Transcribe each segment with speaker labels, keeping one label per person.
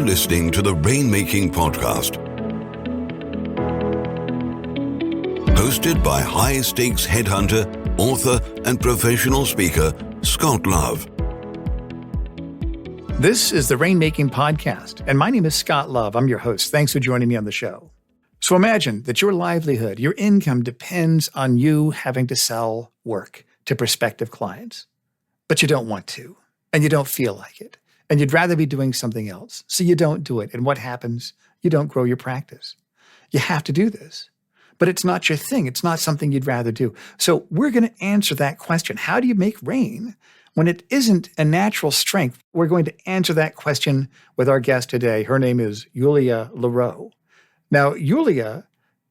Speaker 1: listening to the Rainmaking Podcast, hosted by high-stakes headhunter, author, and professional speaker, Scott Love.
Speaker 2: This is the Rainmaking Podcast, and my name is Scott Love. I'm your host. Thanks for joining me on the show. So imagine that your livelihood, your income depends on you having to sell work to prospective clients, but you don't want to, and you don't feel like it, and you'd rather be doing something else. So you don't do it. And what happens? You don't grow your practice. You have to do this, but it's not your thing. It's not something you'd rather do. So we're going to answer that question. How do you make rain when it isn't a natural strength? We're going to answer that question with our guest today. Her name is Yuliya LaRoe. Now, Yuliya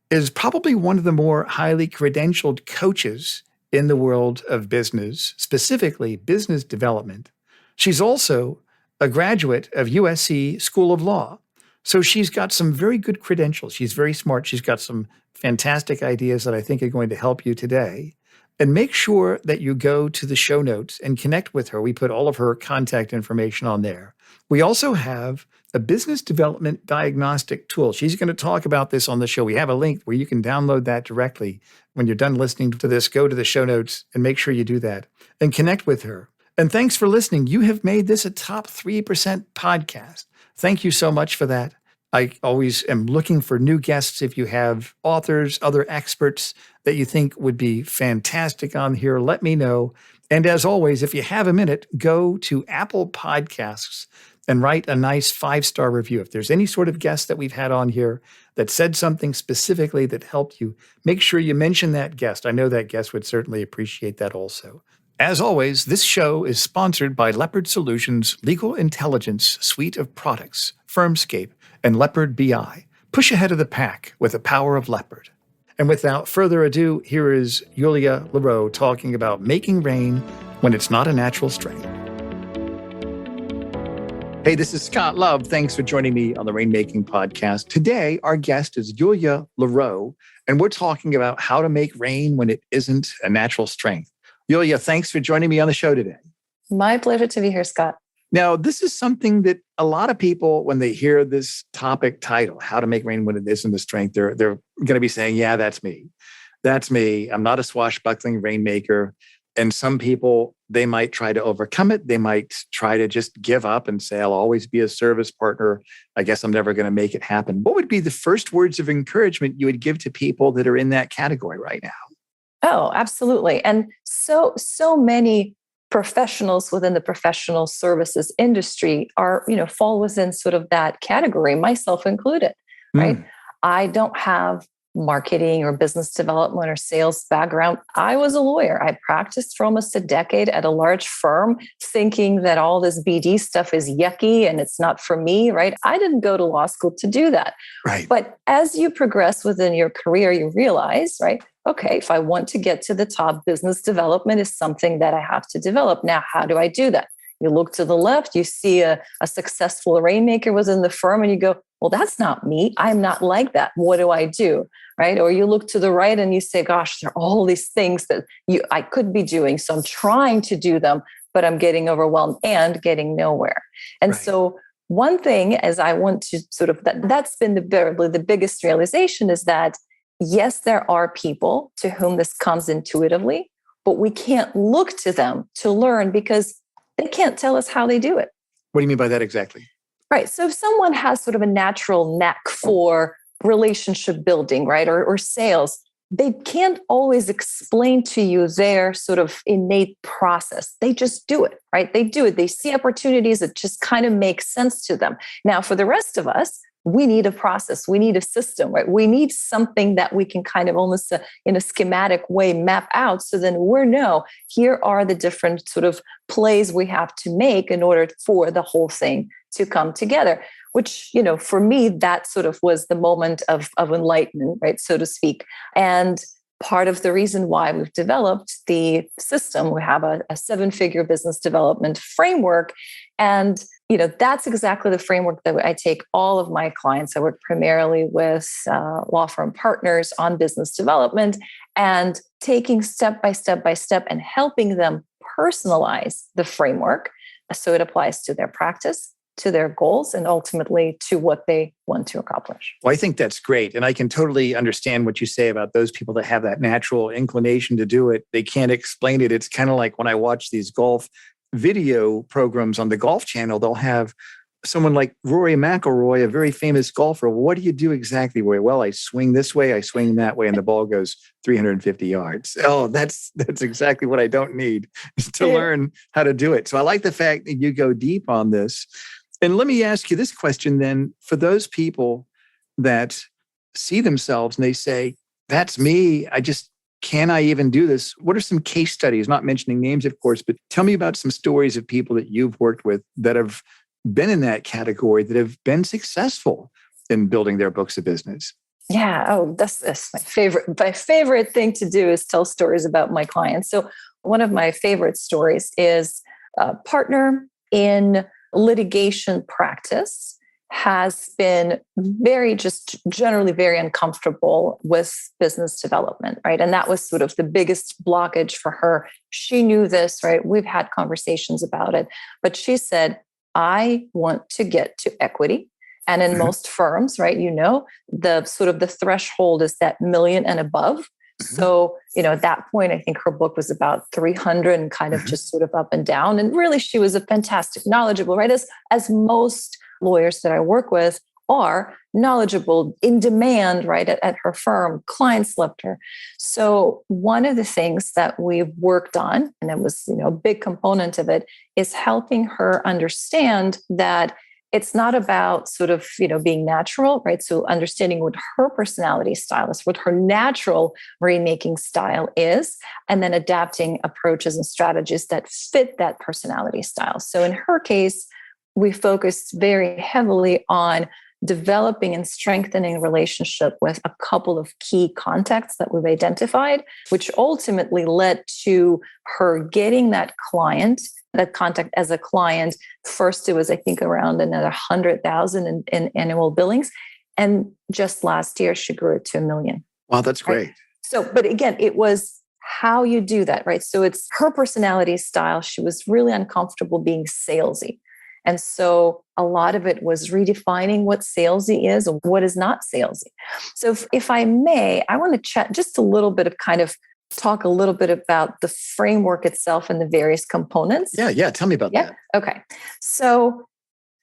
Speaker 2: is probably one of the more highly credentialed coaches in the world of business, specifically business development. She's also a graduate of USC School of Law. So she's got some very good credentials. She's very smart. She's got some fantastic ideas that I think are going to help you today. And make sure that you go to the show notes and connect with her. We put all of her contact information on there. We also have a business development diagnostic tool. She's going to talk about this on the show. We have a link where you can download that directly. When you're done listening to this, go to the show notes and make sure you do that and connect with her. And thanks for listening. You have made this a top 3% podcast. Thank you so much for that. I always am looking for new guests. If you have authors, other experts that you think would be fantastic on here, let me know. And as always, if you have a minute, go to Apple Podcasts and write a nice 5-star review. If there's any sort of guest that we've had on here that said something specifically that helped you, make sure you mention that guest. I know that guest would certainly appreciate that also. As always, this show is sponsored by Leopard Solutions' Legal Intelligence suite of products, Firmscape, and Leopard BI. Push ahead of the pack with the power of Leopard. And without further ado, here is Yuliya LaRoe talking about making rain when it's not a natural strength. Hey, this is Scott Love. Thanks for joining me on the Rainmaking Podcast. Today, our guest is Yuliya LaRoe, and we're talking about how to make rain when it isn't a natural strength. Yuliya, thanks for joining me on the show today.
Speaker 3: My pleasure to be here, Scott.
Speaker 2: Now, this is something that a lot of people, when they hear this topic title, how to make rain when it isn't a strength, they're going to be saying, yeah, that's me. That's me. I'm not a swashbuckling rainmaker. And some people, they might try to overcome it. They might try to just give up and say, I'll always be a service partner. I guess I'm never going to make it happen. What would be the first words of encouragement you would give to people that are in that category right now?
Speaker 3: Oh, absolutely. And so many professionals within the professional services industry are, fall within sort of that category, myself included, right? I don't have marketing or business development or sales background. I was a lawyer. I practiced for almost a decade at a large firm, thinking that all this BD stuff is yucky and it's not for me, right? I didn't go to law school to do that.
Speaker 2: Right.
Speaker 3: But as you progress within your career, you realize, right? Okay, if I want to get to the top, business development is something that I have to develop. Now, how do I do that? You look to the left, you see a successful rainmaker within the firm, and you go, well, that's not me. I'm not like that. What do I do? Right? Or you look to the right and you say, gosh, there are all these things that I could be doing. So I'm trying to do them, but I'm getting overwhelmed and getting nowhere. And
Speaker 2: Right.
Speaker 3: So one thing, as I want to sort of, that's been the biggest realization is that, yes, there are people to whom this comes intuitively, but we can't look to them to learn because they can't tell us how they do it.
Speaker 2: What do you mean by that exactly?
Speaker 3: Right. So if someone has sort of a natural knack for relationship building, right, or sales, they can't always explain to you their sort of innate process. They just do it, right? They do it. They see opportunities that just kind of make sense to them. Now, for the rest of us, we need a process. We need a system, right? We need something that we can kind of almost in a schematic way map out. So then we know here are the different sort of plays we have to make in order for the whole thing to come together, which, for me, that sort of was the moment of enlightenment, right? So to speak. And part of the reason why we've developed the system, we have a 7-figure business development framework. And, that's exactly the framework that I take all of my clients. I work primarily with law firm partners on business development and taking step by step and helping them personalize the framework so it applies to their practice, to their goals and ultimately to what they want to accomplish.
Speaker 2: Well, I think that's great. And I can totally understand what you say about those people that have that natural inclination to do it. They can't explain it. It's kind of like when I watch these golf video programs on the Golf Channel, they'll have someone like Rory McIlroy, a very famous golfer. What do you do exactly, Roy? Well, I swing this way, I swing that way, and the ball goes 350 yards. Oh, that's exactly what I don't need is to learn how to do it. So I like the fact that you go deep on this. And let me ask you this question then, for those people that see themselves and they say, that's me, can I even do this? What are some case studies, not mentioning names, of course, but tell me about some stories of people that you've worked with that have been in that category, that have been successful in building their books of business.
Speaker 3: Yeah. Oh, that's my favorite. My favorite thing to do is tell stories about my clients. So one of my favorite stories is a partner in litigation practice has been generally very uncomfortable with business development, right? And that was sort of the biggest blockage for her. She knew this, right? We've had conversations about it, but she said, I want to get to equity. And in most firms, right, the sort of the threshold is that million and above. So, at that point, I think her book was about 300 and kind of just sort of up and down. And really, she was a fantastic, knowledgeable, right? As most lawyers that I work with are knowledgeable, in demand, right, at her firm. Clients loved her. So one of the things that we've worked on, and it was, a big component of it, is helping her understand that it's not about sort of, being natural, right? So understanding what her personality style is, what her natural rainmaking style is, and then adapting approaches and strategies that fit that personality style. So in her case, we focused very heavily on developing and strengthening a relationship with a couple of key contacts that we've identified, which ultimately led to her getting that contact as a client. First, it was, I think, around another 100,000 in annual billings. And just last year, she grew it to $1 million.
Speaker 2: Wow, that's great.
Speaker 3: Right? So, but again, it was how you do that, right? So it's her personality style. She was really uncomfortable being salesy. And so a lot of it was redefining what salesy is and what is not salesy. So if I may, I want to chat just a little bit of talk a little bit about the framework itself and the various components.
Speaker 2: Yeah. Tell me about that.
Speaker 3: Okay. So,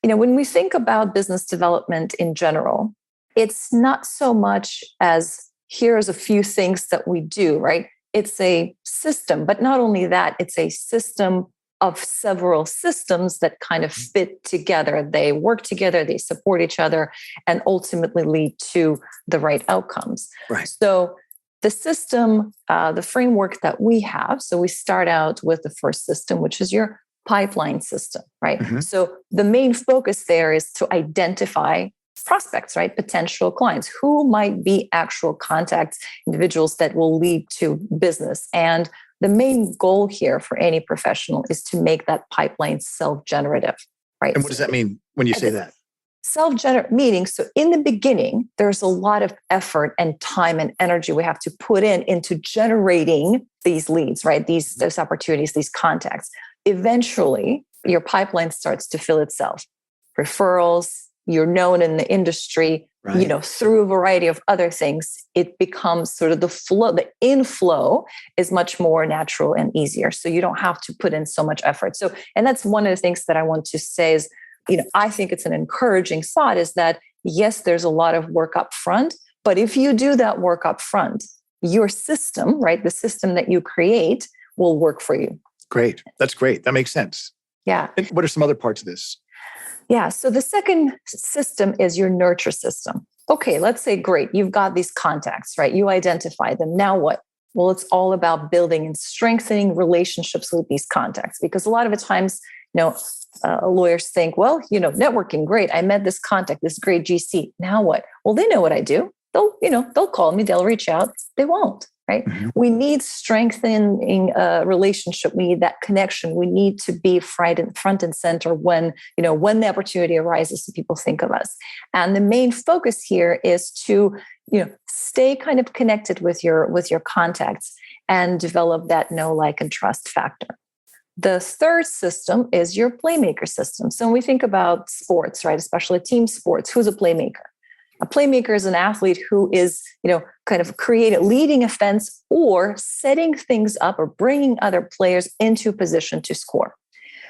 Speaker 3: when we think about business development in general, it's not so much as here's a few things that we do, right? It's a system, but not only that, it's a system of several systems that kind of fit together. They work together, they support each other, and ultimately lead to the right outcomes.
Speaker 2: Right.
Speaker 3: So the system, the framework that we have, so we start out with the first system, which is your pipeline system, right? So the main focus there is to identify prospects, right? Potential clients, who might be actual contacts, individuals that will lead to business. And the main goal here for any professional is to make that pipeline self-generative, right?
Speaker 2: And what does that mean when you say that?
Speaker 3: Self-generative, meaning, so in the beginning, there's a lot of effort and time and energy we have to put into generating these leads, right? Those opportunities, these contacts. Eventually, your pipeline starts to fill itself. Referrals, you're known in the industry, right, through a variety of other things. It becomes sort of the flow, the inflow is much more natural and easier. So you don't have to put in so much effort. So, and that's one of the things that I want to say is, I think it's an encouraging thought is that, yes, there's a lot of work up front, but if you do that work up front, your system, right, the system that you create will work for you.
Speaker 2: Great. That's great. That makes sense.
Speaker 3: Yeah.
Speaker 2: And what are some other parts of this?
Speaker 3: Yeah. So the second system is your nurture system. Okay, let's say, great, you've got these contacts, right? You identify them. Now what? Well, it's all about building and strengthening relationships with these contacts, because a lot of the times, lawyers think, well, networking, great. I met this contact, this great GC. Now what? Well, they know what I do. They'll call me, they'll reach out. They won't. Right? We need strengthening a relationship. We need that connection. We need to be front and center when the opportunity arises and people think of us. And the main focus here is to, stay kind of connected with your contacts and develop that know, like, and trust factor. The third system is your playmaker system. So when we think about sports, right, especially team sports, who's a playmaker? A playmaker is an athlete who is, kind of leading offense or setting things up or bringing other players into position to score.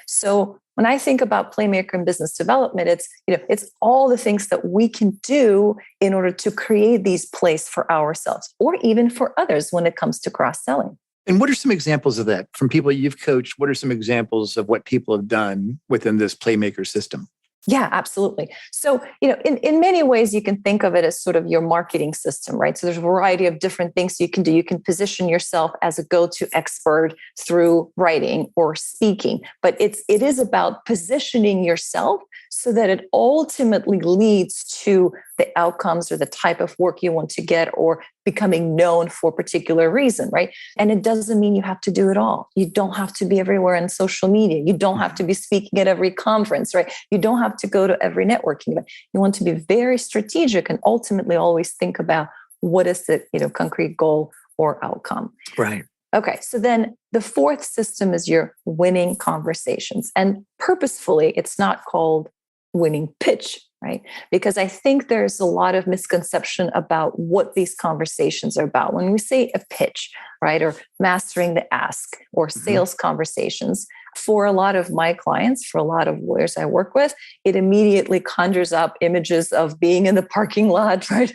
Speaker 3: So when I think about playmaker in business development, it's all the things that we can do in order to create these plays for ourselves or even for others when it comes to cross-selling.
Speaker 2: And what are some examples of that from people you've coached? What are some examples of what people have done within this playmaker system?
Speaker 3: Yeah, absolutely. So, in many ways, you can think of it as sort of your marketing system, right? So there's a variety of different things you can do. You can position yourself as a go-to expert through writing or speaking, but it is about positioning yourself so that it ultimately leads to the outcomes or the type of work you want to get or becoming known for a particular reason, right? And it doesn't mean you have to do it all. You don't have to be everywhere on social media. You don't have to be speaking at every conference, right? You don't have to go to every networking event. You want to be very strategic and ultimately always think about what is the concrete goal or outcome.
Speaker 2: Right.
Speaker 3: Okay, so then the fourth system is your winning conversations. And purposefully, it's not called winning pitch, right? Because I think there's a lot of misconception about what these conversations are about. When we say a pitch, right, or mastering the ask or sales conversations, for a lot of my clients, for a lot of lawyers I work with, it immediately conjures up images of being in the parking lot, right?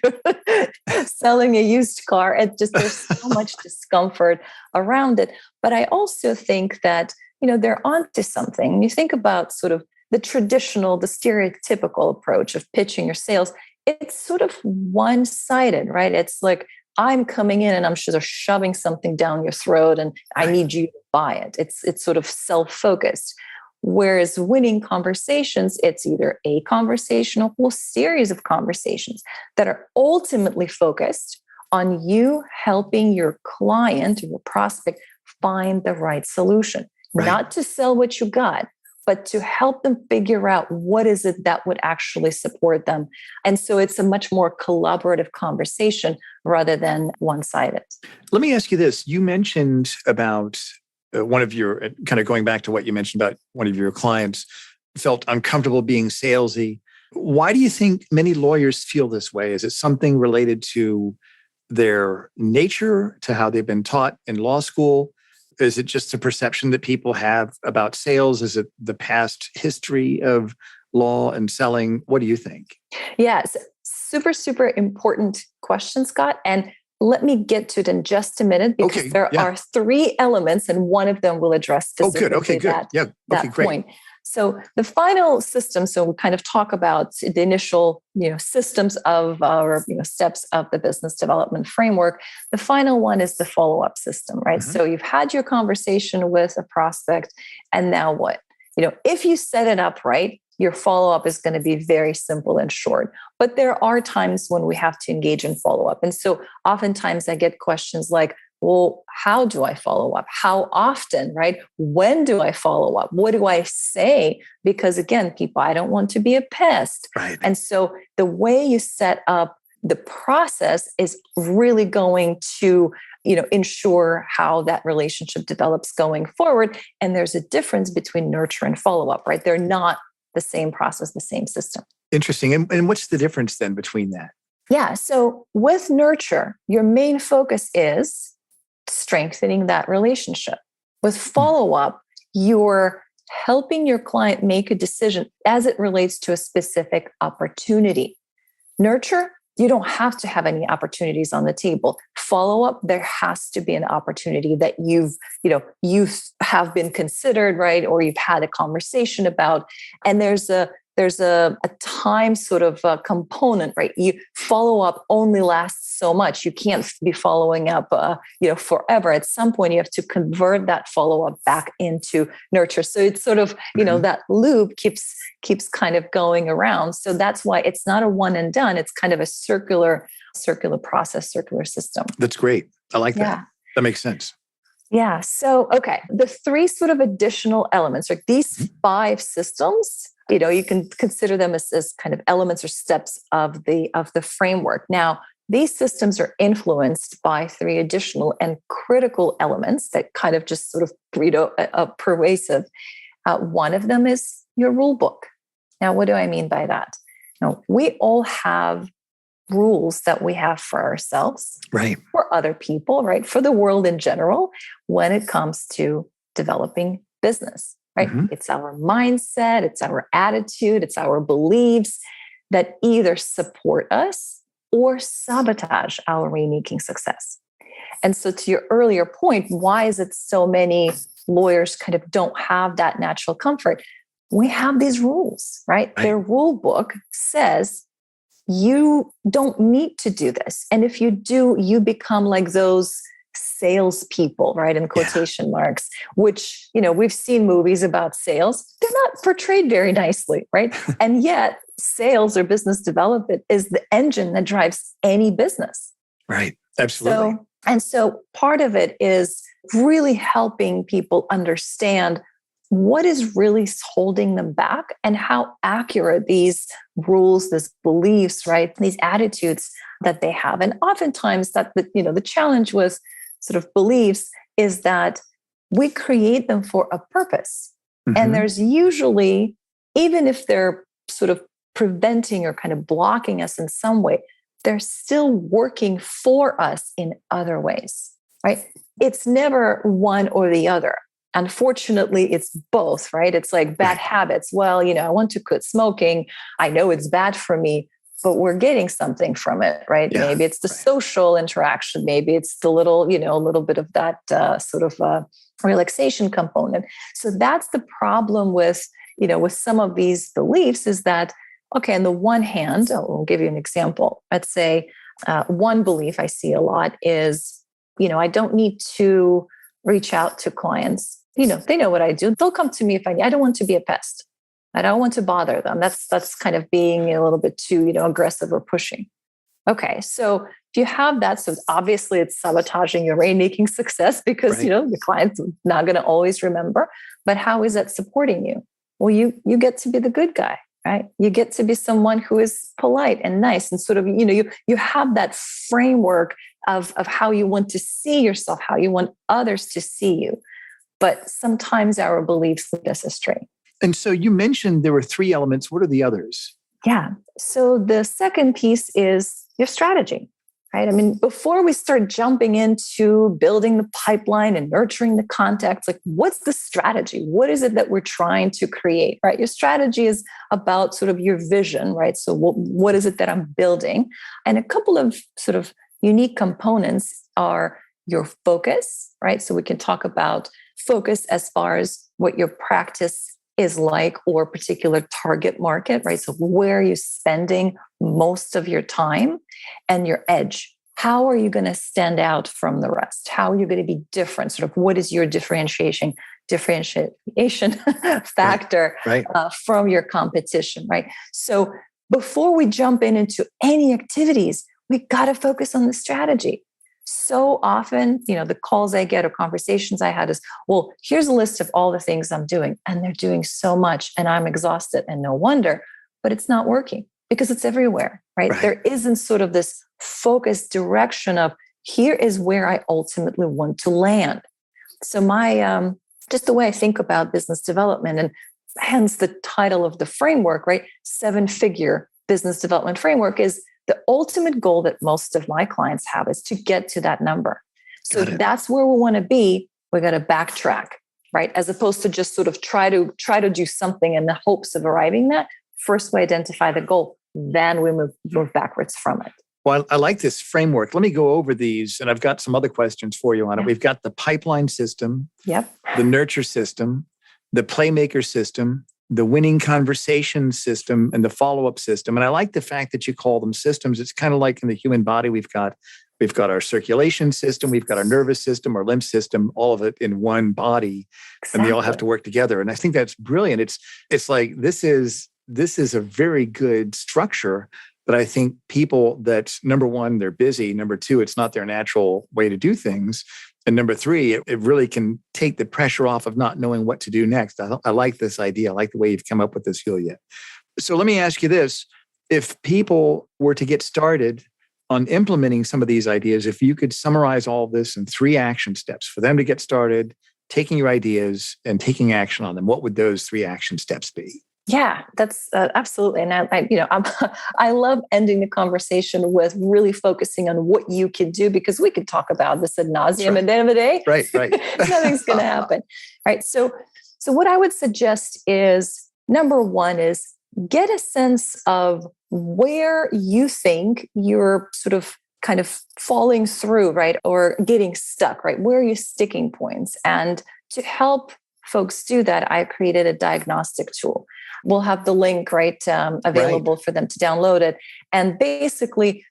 Speaker 3: Selling a used car. There's so much discomfort around it. But I also think that, they're onto something. You think about sort of the stereotypical approach of pitching your sales, it's sort of one-sided, right? It's like, I'm coming in and I'm sort of shoving something down your throat and I need you to buy it. It's sort of self-focused. Whereas winning conversations, it's either a conversation or a whole series of conversations that are ultimately focused on you helping your client or your prospect find the right solution, not to sell what you got, but to help them figure out what is it that would actually support them. And so it's a much more collaborative conversation rather than one-sided.
Speaker 2: Let me ask you this. You mentioned about one of your, kind of going back to what you mentioned about one of your clients felt uncomfortable being salesy. Why do you think many lawyers feel this way? Is it something related to their nature, to how they've been taught in law school? Is it just a perception that people have about sales? Is it the past history of law and selling? What do you think?
Speaker 3: Yes, super, super important question, Scott. And let me get to it in just a minute because there are three elements and one of them will address specifically that point. So the final system, so we kind of talk about the initial, systems of our, steps of the business development framework. The final one is the follow-up system, right? So you've had your conversation with a prospect and now what? If you set it up right, your follow-up is going to be very simple and short. But there are times when we have to engage in follow-up. And so oftentimes I get questions like, well, how do I follow up? How often, right? When do I follow up? What do I say? Because again, people, I don't want to be a pest.
Speaker 2: Right.
Speaker 3: And so the way you set up the process is really going to, ensure how that relationship develops going forward. And there's a difference between nurture and follow-up, right? They're not the same process, the same system.
Speaker 2: Interesting. And what's the difference then between that?
Speaker 3: Yeah. So with nurture, your main focus is strengthening that relationship. With follow-up, you're helping your client make a decision as it relates to a specific opportunity. Nurture, you don't have to have any opportunities on the table. Follow-up, there has to be an opportunity that you have been considered, right? Or you've had a conversation about, and there's a time sort of component, right? You follow up only lasts so much. You can't be following up, forever. At some point, you have to convert that follow up back into nurture. So it's sort of, that loop keeps kind of going around. So that's why it's not a one and done. It's kind of a circular process, circular system.
Speaker 2: That's great. I like that.
Speaker 3: Yeah.
Speaker 2: That makes sense.
Speaker 3: Yeah. So, okay. The three sort of additional elements, like these 5 systems, you can consider them as kind of elements or steps of the framework. Now, these systems are influenced by three additional and critical elements that kind of just sort of breed a pervasive. One of them is your rule book. Now, what do I mean by that? Now, we all have rules that we have for ourselves,
Speaker 2: Right.
Speaker 3: for other people, right? For the world in general, when it comes to developing business, right?
Speaker 2: Mm-hmm.
Speaker 3: It's our mindset, it's our attitude, it's our beliefs that either support us or sabotage our rainmaking success. And so to your earlier point, why is it so many lawyers kind of don't have that natural comfort? We have these rules, right? Their rule book says you don't need to do this. And if you do, you become like those salespeople, right? In quotation marks, which, we've seen movies about sales. They're not portrayed very nicely, right? And yet sales or business development is the engine that drives any business.
Speaker 2: Right. Absolutely.
Speaker 3: So part of it is really helping people understand what is really holding them back and how accurate these rules, these beliefs, right, these attitudes that they have. And oftentimes that the challenge with sort of beliefs is that we create them for a purpose. Mm-hmm. And there's usually, even if they're sort of preventing or kind of blocking us in some way, they're still working for us in other ways, right? It's never one or the other. Unfortunately, it's both, right? It's like bad habits. Well, I want to quit smoking. I know it's bad for me, but we're getting something from it, right? Yeah, maybe it's the social interaction. Maybe it's the little, a little bit of that sort of relaxation component. So that's the problem with, with some of these beliefs is that, okay, on the one hand, I'll give you an example. Let's say one belief I see a lot is, I don't need to reach out to clients. They know what I do. They'll come to me if I need. I don't want to be a pest. I don't want to bother them. That's kind of being a little bit too, aggressive or pushing. Okay, so if you have that, so obviously it's sabotaging your rainmaking success because the client's not going to always remember. But how is that supporting you? Well, you get to be the good guy, right? You get to be someone who is polite and nice and sort of, you have that framework of how you want to see yourself, how you want others to see you. But sometimes our beliefs lead us astray.
Speaker 2: And so you mentioned there were three elements. What are the others?
Speaker 3: Yeah. So the second piece is your strategy, right? I mean, before we start jumping into building the pipeline and nurturing the contacts, like what's the strategy? What is it that we're trying to create, right? Your strategy is about sort of your vision, right? So what is it that I'm building? And a couple of sort of unique components are your focus, right? So we can talk about focus as far as what your practice is like or particular target market, right? So where are you spending most of your time and your edge? How are you going to stand out from the rest? How are you going to be different? Sort of what is your differentiation factor from your competition, right? So before we jump into any activities, we got to focus on the strategy. So often, the calls I get or conversations I had is, well, here's a list of all the things I'm doing, and they're doing so much, and I'm exhausted, and no wonder, but it's not working because it's everywhere, right? There isn't sort of this focused direction of here is where I ultimately want to land. So my, just the way I think about business development, and hence the title of the framework, right? 7-figure business development framework is the ultimate goal that most of my clients have is to get to that number. So if that's where we want to be, we got to backtrack, right? As opposed to just sort of try to do something in the hopes of arriving that. First, we identify the goal, then we move backwards from it.
Speaker 2: Well, I like this framework. Let me go over these, and I've got some other questions for you on it. We've got the pipeline system, the nurture system, the playmaker system, the winning conversation system, and the follow-up system. And I like the fact that you call them systems. It's kind of like in the human body, we've got our circulation system, we've got our nervous system, our lymph system, all of it in one body, and they all have to work together. And I think that's brilliant. It's like this is a very good structure. But I think people that, number one, they're busy. Number two, it's not their natural way to do things. And number three, it really can take the pressure off of not knowing what to do next. I like this idea. I like the way you've come up with this, Yuliya. So let me ask you this. If people were to get started on implementing some of these ideas, if you could summarize all of this in 3 action steps for them to get started, taking your ideas and taking action on them, what would those 3 action steps be?
Speaker 3: Yeah, that's absolutely. And I love ending the conversation with really focusing on what you can do, because we could talk about this ad nauseum at the end of the day.
Speaker 2: Right.
Speaker 3: Nothing's going to happen. Right. So what I would suggest is, number 1 is get a sense of where you think you're sort of kind of falling through, right? Or getting stuck, right? Where are your sticking points? And to help folks do that, I created a diagnostic tool. We'll have the link available for them to download it. And basically,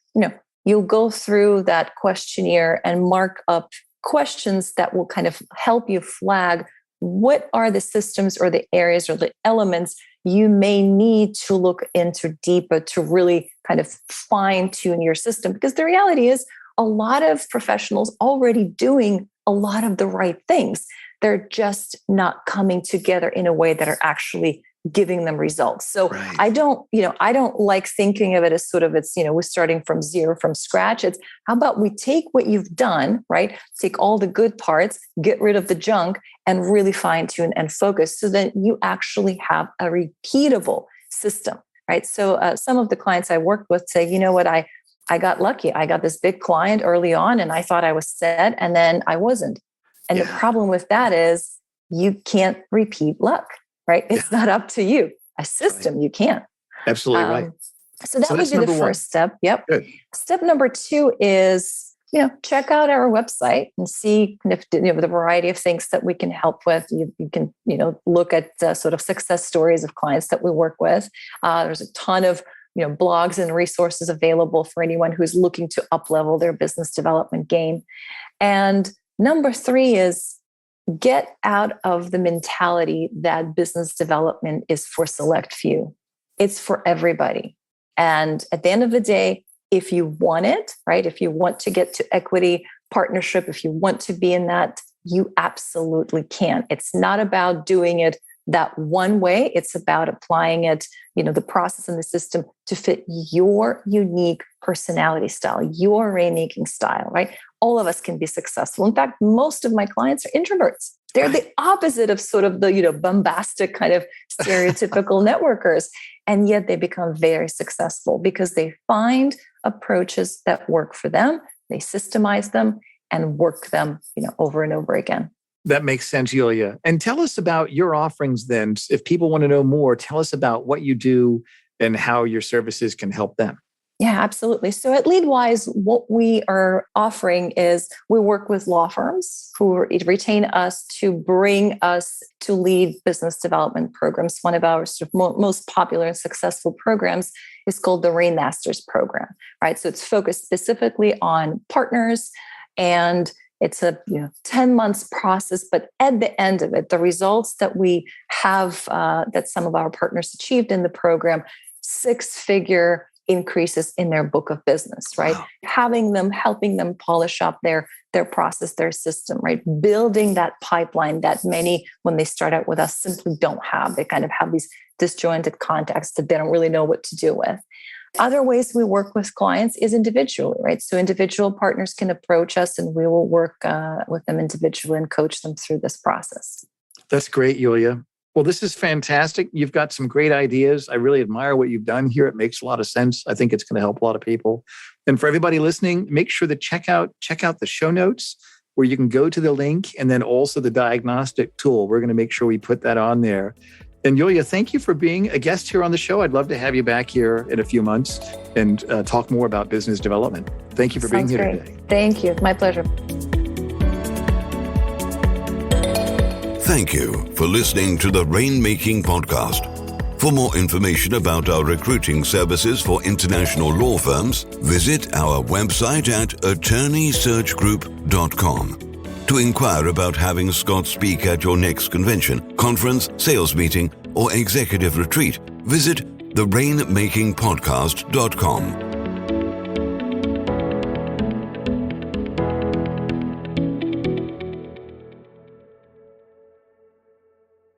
Speaker 3: you'll go through that questionnaire and mark up questions that will kind of help you flag what are the systems or the areas or the elements you may need to look into deeper to really kind of fine tune your system. Because the reality is, a lot of professionals already doing a lot of the right things. They're just not coming together in a way that are actually giving them results. So I don't like thinking of it as sort of we're starting from zero, from scratch. It's how about we take what you've done, right? Take all the good parts, get rid of the junk, and really fine tune and focus so that you actually have a repeatable system, right? So some of the clients I worked with say, you know what, I got lucky. I got this big client early on and I thought I was set, and then I wasn't. And the problem with that is you can't repeat luck. Right? It's not up to you. A system, you can't.
Speaker 2: Absolutely right.
Speaker 3: So that would be the first step. Yep.
Speaker 2: Good.
Speaker 3: Step number 2 is, check out our website and see if the variety of things that we can help with. You can, look at sort of success stories of clients that we work with. There's a ton of, blogs and resources available for anyone who's looking to up-level their business development game. And number 3 is, get out of the mentality that business development is for select few. It's for everybody. And at the end of the day, if you want it, right? If you want to get to equity partnership, if you want to be in that, you absolutely can. It's not about doing it that one way. It's about applying it, the process and the system to fit your unique personality style, your rainmaking style, right? All of us can be successful. In fact, most of my clients are introverts. They're the opposite of sort of the, bombastic kind of stereotypical networkers. And yet they become very successful because they find approaches that work for them. They systemize them and work them, over and over again.
Speaker 2: That makes sense, Yuliya. And tell us about your offerings then. If people want to know more, tell us about what you do and how your services can help them.
Speaker 3: Yeah, absolutely. So at LeadWise, what we are offering is we work with law firms who retain us to bring us to lead business development programs. One of our sort of most popular and successful programs is called the Rainmasters program, right? So it's focused specifically on partners, and it's a 10 months process, but at the end of it, the results that we have, that some of our partners achieved in the program, 6-figure increases in their book of business, right? Wow. Helping them polish up their process, their system, right? Building that pipeline that many, when they start out with us, simply don't have. They kind of have these disjointed contacts that they don't really know what to do with. Other ways we work with clients is individually, right? So individual partners can approach us and we will work with them individually and coach them through this process.
Speaker 2: That's great, Yuliya. Well, this is fantastic. You've got some great ideas. I really admire what you've done here. It makes a lot of sense. I think it's going to help a lot of people. And for everybody listening, make sure to check out the show notes where you can go to the link, and then also the diagnostic tool. We're going to make sure we put that on there. And Yuliya, thank you for being a guest here on the show. I'd love to have you back here in a few months and talk more about business development. Thank you for being here today.
Speaker 3: Thank you. My pleasure.
Speaker 1: Thank you for listening to the Rainmaking Podcast. For more information about our recruiting services for international law firms, visit our website at attorneysearchgroup.com. To inquire about having Scott speak at your next convention, conference, sales meeting, or executive retreat, visit therainmakingpodcast.com.